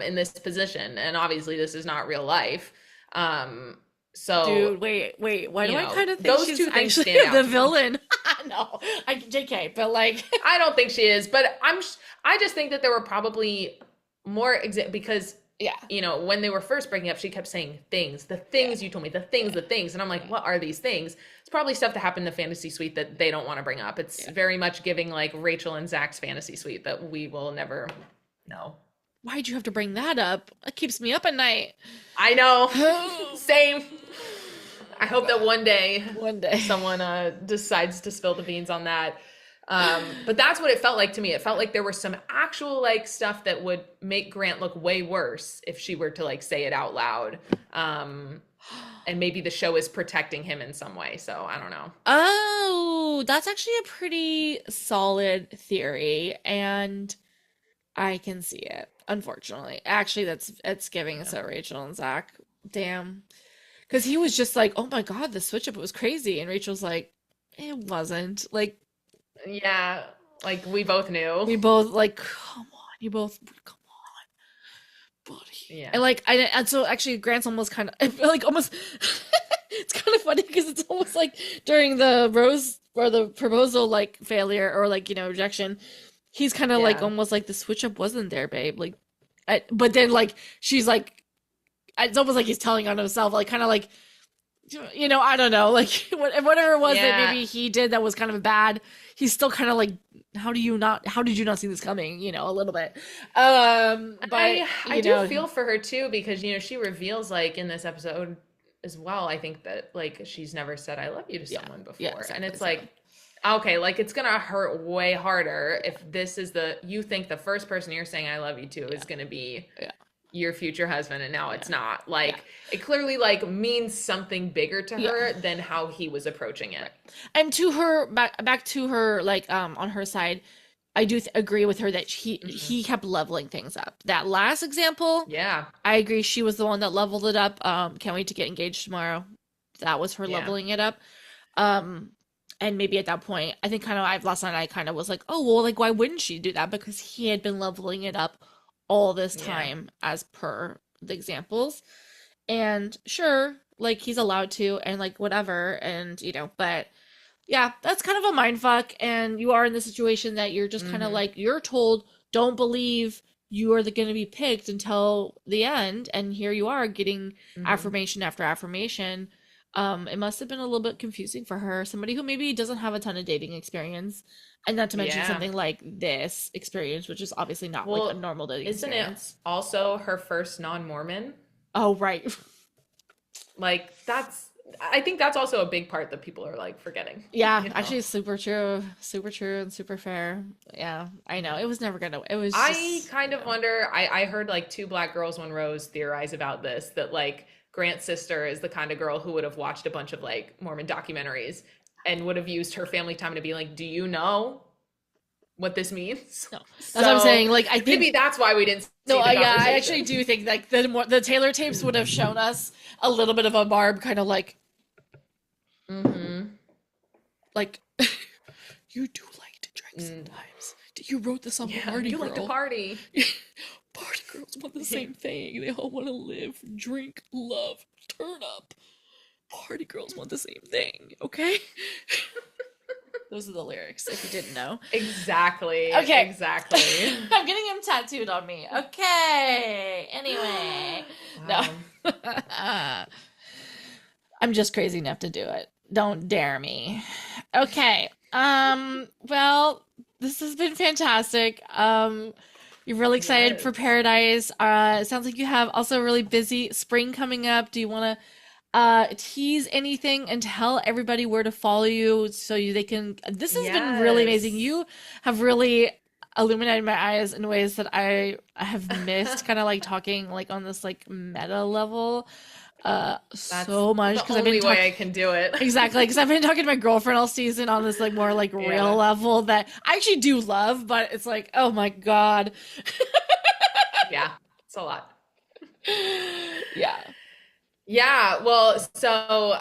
in this position. And obviously, this is not real life. So, Dude, wait. Why do I kind of think those she's two things actually stand out the to me. villain? No, JK, but like, I don't think she is, but I just think that there were probably more because, yeah, when they were first breaking up, she kept saying things, the yeah, things you told me, the things, yeah, the things. And I'm like, yeah, what are these things? It's probably stuff that happened in the fantasy suite that they don't want to bring up. It's yeah. very much giving like Rachel and Zach's fantasy suite that we will never know. Why'd you have to bring that up? It keeps me up at night. I know. Oh, Same. I hope that one day one day. someone decides to spill the beans on that. But that's what it felt like to me. It felt like there was some actual like stuff that would make Grant look way worse if she were to like say it out loud. And maybe the show is protecting him in some way. So I don't know. Oh, that's actually a pretty solid theory, and I can see it. Unfortunately, actually, it's giving us Yeah. at Rachel and Zach. Damn, because he was just like, "Oh my God, the switch up was crazy," and Rachel's like, "It wasn't." Like Yeah. Like, we both knew. we both like, come on, you both come on, buddy. Yeah. And like, and so actually, Grant's almost kind of, I feel like almost. It's kind of funny because it's almost like during the rose or the proposal like failure or like rejection, he's kind of like Yeah. almost like the switch up wasn't there, babe. Like, but then like she's like, it's almost like he's telling on himself, like kind of like, I don't know, like whatever it was that Yeah. maybe he did that was kind of bad. He's still kind of like, how did you not see this coming? A little bit. But I do feel for her too, because she reveals like in this episode as well, I think that like she's never said I love you to yeah, someone before. yeah, And exactly. it's So like, okay, like it's gonna hurt way harder if this is you think the first person you're saying I love you to yeah, is gonna be yeah, your future husband, and now it's yeah, not. yeah, Like, it clearly like means something bigger to yeah. her than how he was approaching it. Right. And to her back to her like on her side, I do agree with her that Hmm. he kept leveling things up. That last example, Yeah. I agree she was the one that leveled it up. Can't wait to get engaged tomorrow. That was her Yeah. leveling it up. Um and maybe at that point, I think kind of I last night I kind of was like, "Oh, well, like why wouldn't she do that?" Because he had been leveling it up all this Yeah. time as per the examples. And sure, like he's allowed to and like whatever and but yeah, that's kind of a mind fuck. And you are in the situation that you're just kind of Hmm. like, you're told, don't believe you are going to be picked until the end. And here you are getting Hmm. affirmation after affirmation. It must have been a little bit confusing for her, somebody who maybe doesn't have a ton of dating experience. And not to mention Yeah. something like this experience, which is obviously not like a Well, normal dating isn't it experience. also her first non-Mormon? Oh, right. Like, I think that's also a big part that people are like forgetting, Yeah, you know. actually, super true, and super fair. Yeah, I know. It was never gonna, it was I just, kind of wonder, I heard like two Black Girls One Rose theorize about this, that like Grant's sister is the kind of girl who would have watched a bunch of like Mormon documentaries and would have used her family time to be like, do you know what this means? No, that's what I'm So saying. Like, I maybe think that's why we didn't see no, the yeah, I conversation. actually do think like the Taylor tapes would have shown us a little bit of a Barb kind of Mm-hmm. like you do like to drink sometimes. You wrote this on Yeah, Party you like to Girl. party. Party girls want the same thing. They all want to live, drink, love, turn up. Party girls want the same thing, okay? Those are the lyrics, if you didn't know. Exactly. Okay. Exactly. I'm getting them tattooed on me. Okay. Anyway. Wow. No. I'm just crazy enough to do it. Don't dare me. Okay. Well, this has been fantastic. You're really excited for Yes. Paradise. It sounds like you have also a really busy spring coming up. Do you want to tease anything and tell everybody where to follow you so they can this has been really amazing. Yes. You have really illuminated my eyes in ways that I have missed, kind of like talking like on this like meta level That's so much the because I've been only way talking I can do it. exactly because I've been talking to my girlfriend all season on this like more like real Yeah. level that I actually do love, but it's like, oh my God. Yeah. It's a lot. Yeah. Yeah, well, so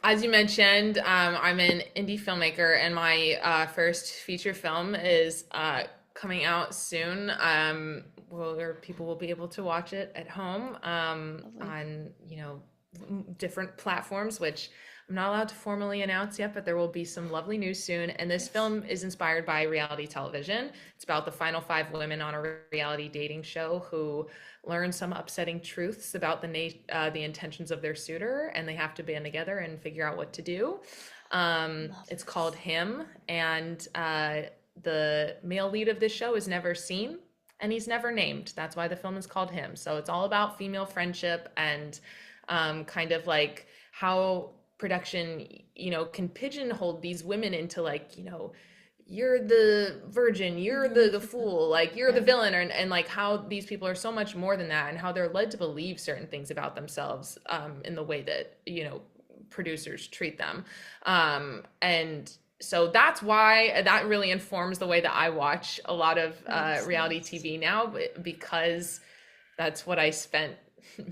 as you mentioned, I'm an indie filmmaker, and my first feature film is coming out soon. Where people will be able to watch it at home Lovely. on different platforms, which I'm not allowed to formally announce yet, but there will be some lovely news soon. And this film is inspired by reality television. It's about the final five women on a reality dating show who learn some upsetting truths about the intentions of their suitor, and they have to band together and figure out what to do. Love It's this. called Him, and the male lead of this show is never seen, and he's never named. That's why the film is called Him. So it's all about female friendship and kind of like how production, can pigeonhole these women into like, you're the virgin, you're the fool, like you're the Yeah. villain, and like how these people are so much more than that, and how they're led to believe certain things about themselves in the way that producers treat them, and so that's why that really informs the way that I watch a lot of Nice, reality nice. TV now, because that's what I spent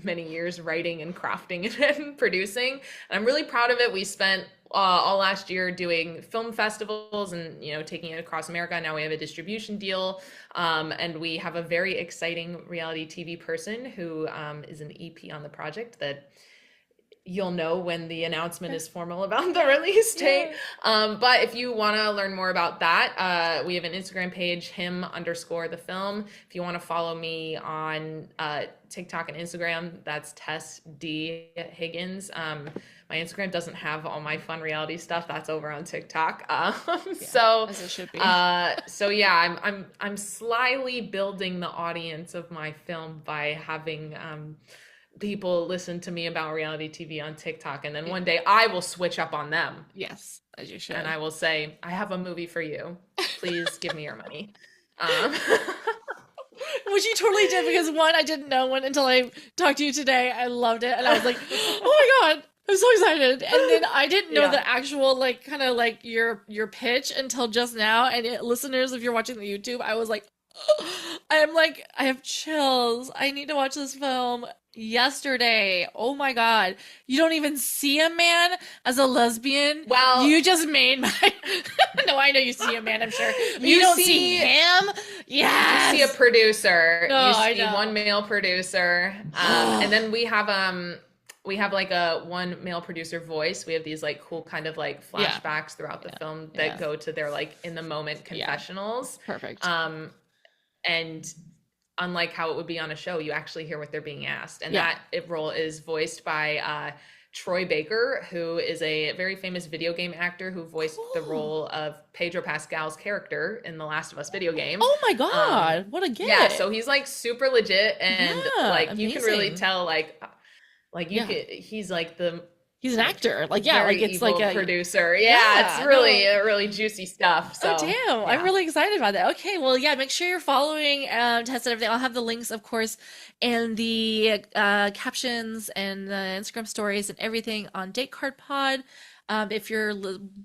many years writing and crafting and producing. And I'm really proud of it. We spent all last year doing film festivals and taking it across America. Now we have a distribution deal, and we have a very exciting reality TV person who is an EP on the project that you'll know when the announcement is formal about the release date. Yay. But if you want to learn more about that, we have an Instagram page, him_the film. If you want to follow me on TikTok and Instagram, that's Tess Higgins. My Instagram doesn't have all my fun reality stuff. That's over on TikTok. Yeah, as it should be. So yeah, I'm slyly building the audience of my film by having people listen to me about reality TV on TikTok, and then one day I will switch up on them Yes, as you should. and I will say, I have a movie for you. Please give me your money. Um, Which you totally did because one, I didn't know one until I talked to you today. I loved it, and I was like, "Oh my God, I'm so excited!" And then I didn't know Yeah. the actual like kind of like your pitch until just now. And listeners, if you're watching the YouTube, I was like, I'm like, I have chills. I need to watch this film yesterday. Oh my God. You don't even see a man as a lesbian. Well, You just made my. No, I know you see a man, I'm sure. But you You don't see- see him? you Yes. see a producer. No, You I see know. one male producer, and then we have like a one male producer voice. We have these like cool kind of like Yeah. flashbacks throughout the film Yeah. that go to their like in the moment Yeah. confessionals. Perfect. And unlike how it would be on a show, you actually hear what they're being asked. And Yeah. role is voiced by Troy Baker, who is a very famous video game actor who voiced the Cool. role of Pedro Pascal's character in the Last of Us video game. Oh my God. What a gift. Yeah, so he's like super legit, and Yeah, like you can really amazing. tell like you Yeah. could, he's like the He's an like actor. Like, yeah, like very it's like evil a producer. Yeah, yeah, it's no. really juicy stuff. Oh So damn! I'm yeah. really excited about that. Okay, well, yeah, make sure you're following Tess and everything. I'll have the links, of course, and the captions and the Instagram stories and everything on Date Card Pod. If you're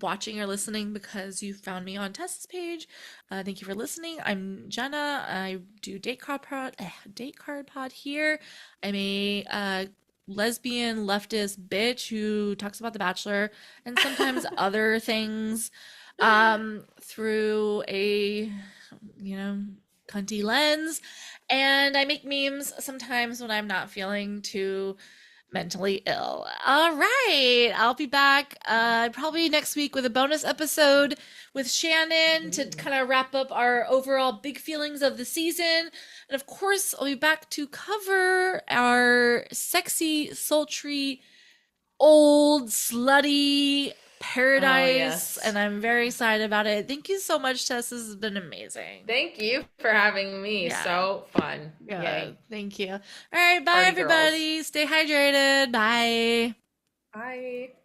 watching or listening because you found me on Tess's page, thank you for listening. I'm Jenna. I do Date Card Pod here. I'm a lesbian leftist bitch who talks about The Bachelor and sometimes other things through a, you know, cunty lens. And I make memes sometimes when I'm not feeling too mentally ill. All right. I'll be back probably next week with a bonus episode with Shannon to Ooh. kind of wrap up our overall big feelings of the season. And of course, I'll be back to cover our sexy, sultry, old, slutty Oh paradise, yes. and I'm very excited about it. Thank you so much, Tess. This has been amazing. Thank you for having me. Yeah, So fun. good. Yay. Thank you. All right, bye, Party girls. everybody. Stay hydrated. Bye. Bye.